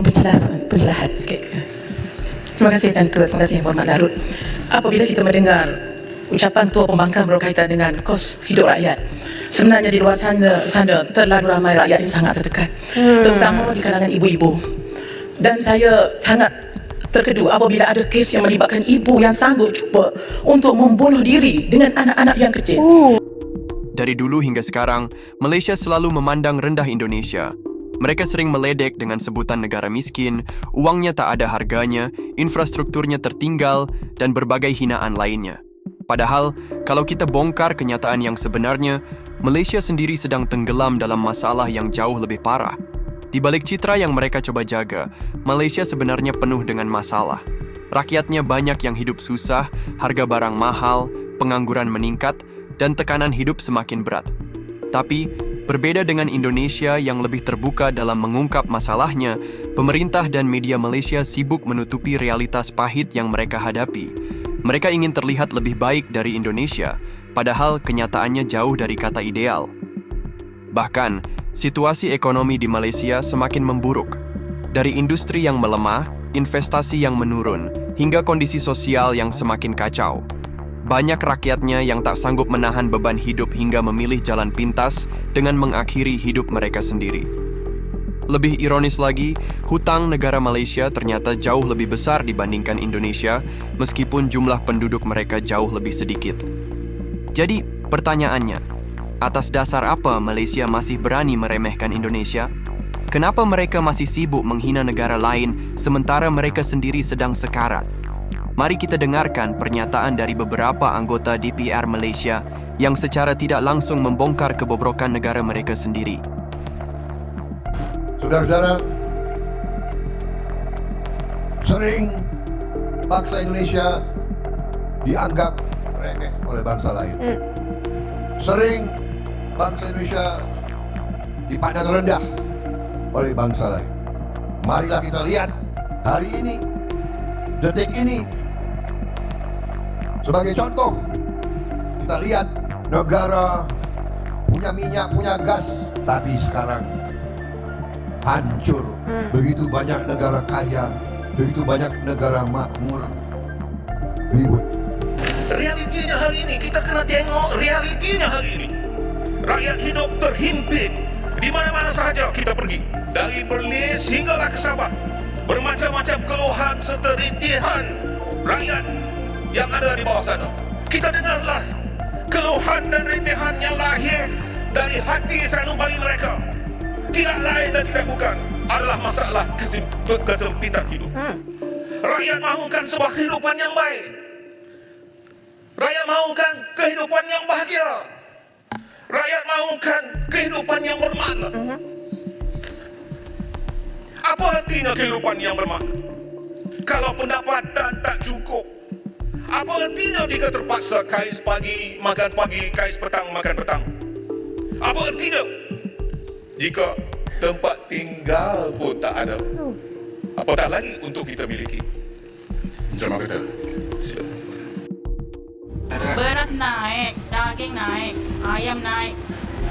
Penjelasan sikit. Terima kasih Tuan Ketua, terima kasih Yang Berhormat Larut. Apabila kita mendengar ucapan Tua Pembangkang berkaitan dengan kos hidup rakyat, sebenarnya di luar sana terlalu ramai rakyat yang sangat tertekan, terutama di kalangan ibu-ibu. Dan saya sangat terkedu apabila ada kes yang melibatkan ibu yang sanggup cuba untuk membunuh diri dengan anak-anak yang kecil. Dari dulu hingga sekarang, Malaysia selalu memandang rendah Indonesia. Mereka sering meledek dengan sebutan negara miskin, uangnya tak ada harganya, infrastrukturnya tertinggal, dan berbagai hinaan lainnya. Padahal, kalau kita bongkar kenyataan yang sebenarnya, Malaysia sendiri sedang tenggelam dalam masalah yang jauh lebih parah. Di balik citra yang mereka coba jaga, Malaysia sebenarnya penuh dengan masalah. Rakyatnya banyak yang hidup susah, harga barang mahal, pengangguran meningkat, dan tekanan hidup semakin berat. Tapi, berbeda dengan Indonesia yang lebih terbuka dalam mengungkap masalahnya, pemerintah dan media Malaysia sibuk menutupi realitas pahit yang mereka hadapi. Mereka ingin terlihat lebih baik dari Indonesia, padahal kenyataannya jauh dari kata ideal. Bahkan, situasi ekonomi di Malaysia semakin memburuk. Dari industri yang melemah, investasi yang menurun, hingga kondisi sosial yang semakin kacau. Banyak rakyatnya yang tak sanggup menahan beban hidup hingga memilih jalan pintas dengan mengakhiri hidup mereka sendiri. Lebih ironis lagi, hutang negara Malaysia ternyata jauh lebih besar dibandingkan Indonesia, meskipun jumlah penduduk mereka jauh lebih sedikit. Jadi, pertanyaannya, atas dasar apa Malaysia masih berani meremehkan Indonesia? Kenapa mereka masih sibuk menghina negara lain sementara mereka sendiri sedang sekarat? Mari kita dengarkan pernyataan dari beberapa anggota DPR Malaysia yang secara tidak langsung membongkar kebobrokan negara mereka sendiri. Saudara-saudara, sering bangsa Indonesia dianggap remeh oleh bangsa lain. Sering bangsa Indonesia dipandang rendah oleh bangsa lain. Marilah kita lihat hari ini, detik ini. Sebagai contoh, kita lihat negara punya minyak, punya gas, tapi sekarang hancur. Begitu banyak negara kaya, begitu banyak negara makmur, ribut. Realitinya hari ini, kita kena tengok realitinya hari ini. Rakyat hidup terhimpit di mana-mana sahaja kita pergi. Dari Perlis hinggalah ke Sabah. Bermacam-macam keluhan serta rintihan rakyat yang ada di bawah sana. Kita dengarlah keluhan dan rintihan yang lahir dari hati sanubari mereka. Tidak lain dan tidak bukan adalah masalah kesempitan hidup. Rakyat mahukan sebuah kehidupan yang baik. Rakyat mahukan kehidupan yang bahagia. Rakyat mahukan kehidupan yang bermakna. Apa artinya kehidupan yang bermakna? Kalau pendapatan tak cukup, apa artinya jika terpaksa kais pagi, kais petang, makan petang? Apa artinya jika tempat tinggal pun tak ada? Apatah lagi untuk kita miliki? Terima kasih. Beras naik, daging naik, ayam naik,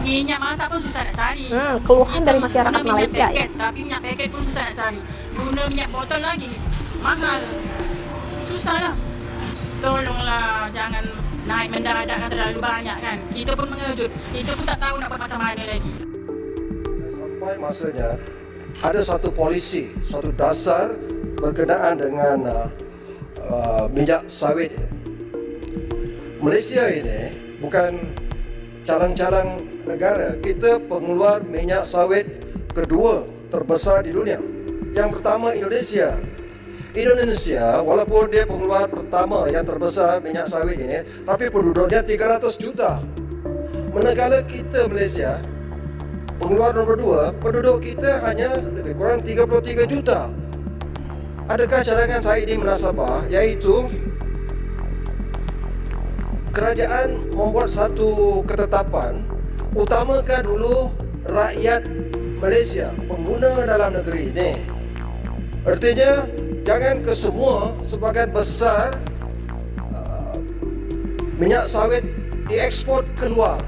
minyak masak pun susah nak cari. Keluhan dari masyarakat Malaysia paket, ya. Tapi minyak paket pun susah nak cari. Guna minyak botol lagi mahal, susah lah. Tolonglah jangan naik mendadak terlalu banyak kan. Kita pun mengejut, kita pun tak tahu nak buat macam mana lagi. Sampai masanya ada satu polisi, suatu dasar berkenaan dengan minyak sawit ini. Malaysia ini bukan carang-carang negara. Kita pengeluar minyak sawit kedua terbesar di dunia. Yang pertama Indonesia. Indonesia walaupun dia pengeluar pertama yang terbesar minyak sawit ini, tapi penduduknya 300 juta. Manakala kita Malaysia pengeluar nombor 2, penduduk kita hanya lebih kurang 33 juta. Adakah cadangan saya di munasabah, iaitu kerajaan membuat satu ketetapan, utamakan dulu rakyat Malaysia, pengguna dalam negeri ini. Artinya jangan ke semua sebagian besar minyak sawit diekspor keluar.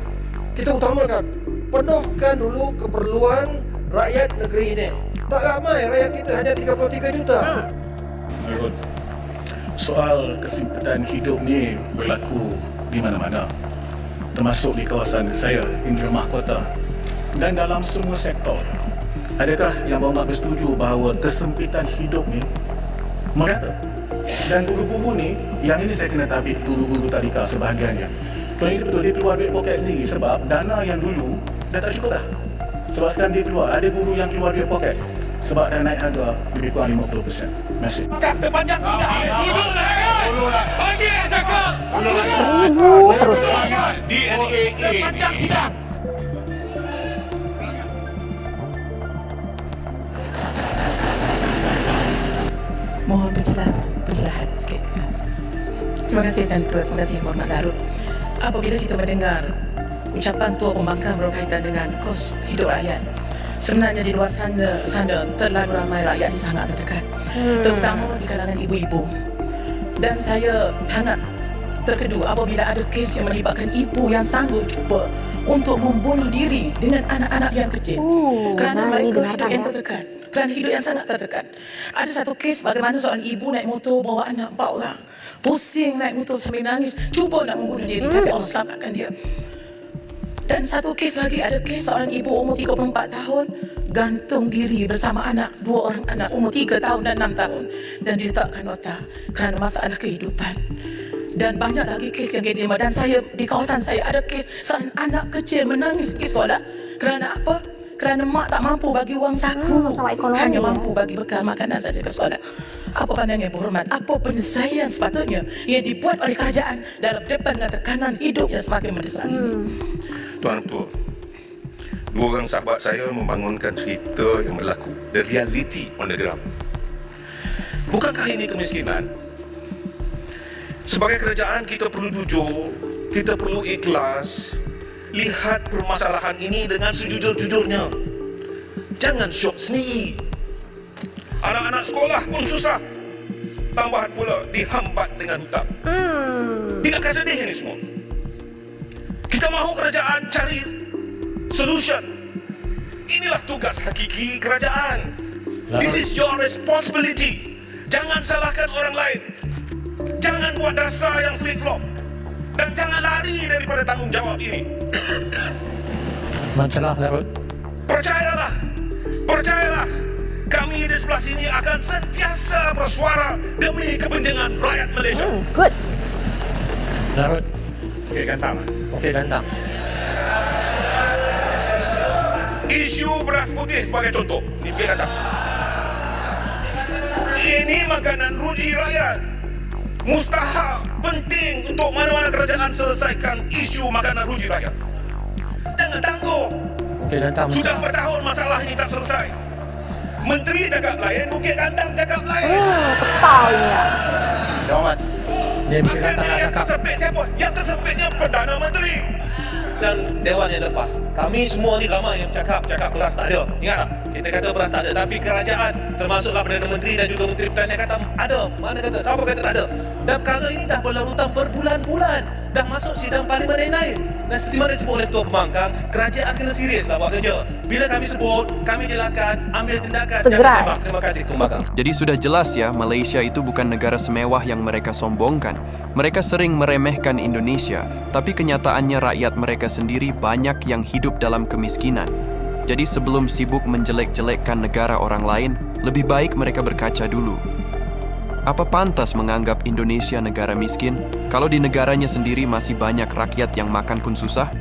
Kita utamakan, penuhkan dulu keperluan rakyat negeri ini. Tak ramai, rakyat kita hanya 33 juta. Harun, soal kesempitan hidup ni berlaku di mana-mana, termasuk di kawasan saya, Indra Mahkota, dan dalam semua sektor. Adakah yang berhormat bersetuju bahawa kesempitan hidup ni merata? Dan guru-guru ni, yang ini saya kena tabik guru-guru tadika sebahagiannya. Tuan ini betul, dia keluar duit poket sendiri sebab dana yang dulu dah tak cukup dah. Sebab sekarang dia keluar, ada guru yang keluar duit poket sebab dah naik harga lebih kurang 50%. Terima kasih. Sepanjang sidang. Bagi yang cakap. Sepanjang sidang. Mohon pencerahan sikit. Terima kasih Tuan Ketua, terima kasih Muhammad Larut. Apabila kita mendengar ucapan Tua Pembangkang berkaitan dengan kos hidup rakyat, sebenarnya di luar sana terlalu ramai rakyat yang sangat tertekan, terutama di kalangan ibu-ibu. Dan saya sangat terkedu apabila ada kes yang melibatkan ibu yang sanggup cuba untuk membunuh diri dengan anak-anak yang kecil kerana mereka hidup yang tertekan, kerana hidup yang sangat tertekan. Ada satu kes bagaimana seorang ibu naik motor bawa anak 4 orang, pusing naik motor sambil nangis, cuba nak membunuh diri, tapi Allah selamatkan dia. Dan satu kes lagi, ada kes seorang ibu umur 34 tahun gantung diri bersama anak, 2 orang anak umur 3 tahun dan 6 tahun, dan diletakkan nota kerana masalah kehidupan. Dan banyak lagi kes yang kita, dan saya di kawasan saya ada kes seorang anak kecil menangis pergi sekolah kerana apa? Kerana mak tak mampu bagi wang saku, hanya mampu bagi bekal makanan saja ke sekolah. Apa pandangan Ibu Hormat? Apa penyelesaian sepatutnya yang dibuat oleh kerajaan dalam depan dengan tekanan hidup yang semakin mendesak ini? Tuan Ketua, 2 orang sahabat saya membangunkan cerita yang berlaku, the reality on the ground. Bukankah ini kemiskinan? Sebagai kerajaan kita perlu jujur, kita perlu ikhlas, lihat permasalahan ini dengan sejujur-jujurnya. Jangan syok sendiri. Anak-anak sekolah pun susah, tambahan pula dihambat dengan hutang. Tidakkah sedih ini semua? Kita mahu kerajaan cari solution. Inilah tugas hakiki kerajaan. This is your responsibility. Jangan salahkan orang lain. Jangan buat dasar yang flip-flop. Dan jangan lari daripada tanggungjawab ini. Masalah Larut. Percayalah, kami di sebelah sini akan sentiasa bersuara demi kepentingan rakyat Malaysia. Good. Larut. Okey, gantang. Isu beras putih sebagai contoh. Ini dia kata. Ini makanan ruji rakyat. Mustahak, penting untuk mana-mana kerajaan selesaikan isu makanan ruji rakyat. Jangan tangguh. Sudah bertahun masalah ini tak selesai. Menteri cakap lain, Bukit Gantang cakap lain. Kesal ni lah. Hormat. Dia Bukit Gantang Akhirnya nak yang cakap. tersepit siapa? Yang tersepitnya Perdana Menteri. Dan Dewan yang lepas, kami semua ni ramai yang cakap beras tak ada. Ingat tak? Kita kata beras tak ada, tapi kerajaan termasuklah Perdana Menteri dan juga Menteri Pertanian kata ada. Mana kata? Siapa kata tak ada? Dan perkara ini dah berlarutan berbulan-bulan, dah masuk sidang parlimen yang lain. Dan seperti mana disebut oleh Ketua Pembangkang, kerajaan kena seriuslah buat kerja. Bila kami sebut, kami jelaskan, ambil tindakan. Segera. Jangan sembang. Terima kasih Ketua Pembangkang. Jadi sudah jelas ya, Malaysia itu bukan negara semewah yang mereka sombongkan. Mereka sering meremehkan Indonesia, tapi kenyataannya rakyat mereka sendiri banyak yang hidup dalam kemiskinan. Jadi sebelum sibuk menjelek-jelekkan negara orang lain, lebih baik mereka berkaca dulu. Apa pantas menganggap Indonesia negara miskin kalau di negaranya sendiri masih banyak rakyat yang makan pun susah?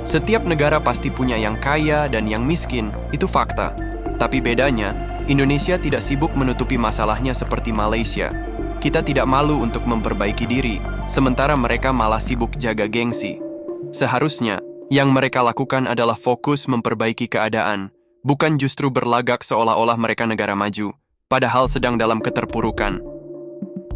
Setiap negara pasti punya yang kaya dan yang miskin, itu fakta. Tapi bedanya, Indonesia tidak sibuk menutupi masalahnya seperti Malaysia. Kita tidak malu untuk memperbaiki diri, sementara mereka malah sibuk jaga gengsi. Seharusnya, yang mereka lakukan adalah fokus memperbaiki keadaan, bukan justru berlagak seolah-olah mereka negara maju, padahal sedang dalam keterpurukan.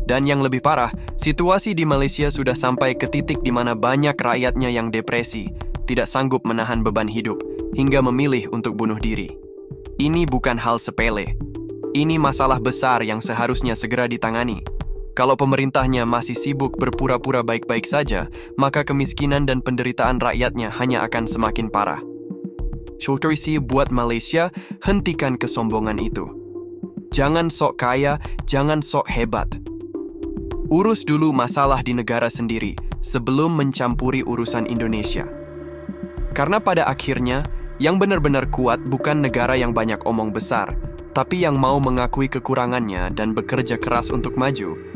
Dan yang lebih parah, situasi di Malaysia sudah sampai ke titik di mana banyak rakyatnya yang depresi, tidak sanggup menahan beban hidup, hingga memilih untuk bunuh diri. Ini bukan hal sepele. Ini masalah besar yang seharusnya segera ditangani. Kalau pemerintahnya masih sibuk berpura-pura baik-baik saja, maka kemiskinan dan penderitaan rakyatnya hanya akan semakin parah. Sulawesi buat Malaysia hentikan kesombongan itu. Jangan sok kaya, jangan sok hebat. Urus dulu masalah di negara sendiri sebelum mencampuri urusan Indonesia. Karena pada akhirnya, yang benar-benar kuat bukan negara yang banyak omong besar, tapi yang mau mengakui kekurangannya dan bekerja keras untuk maju.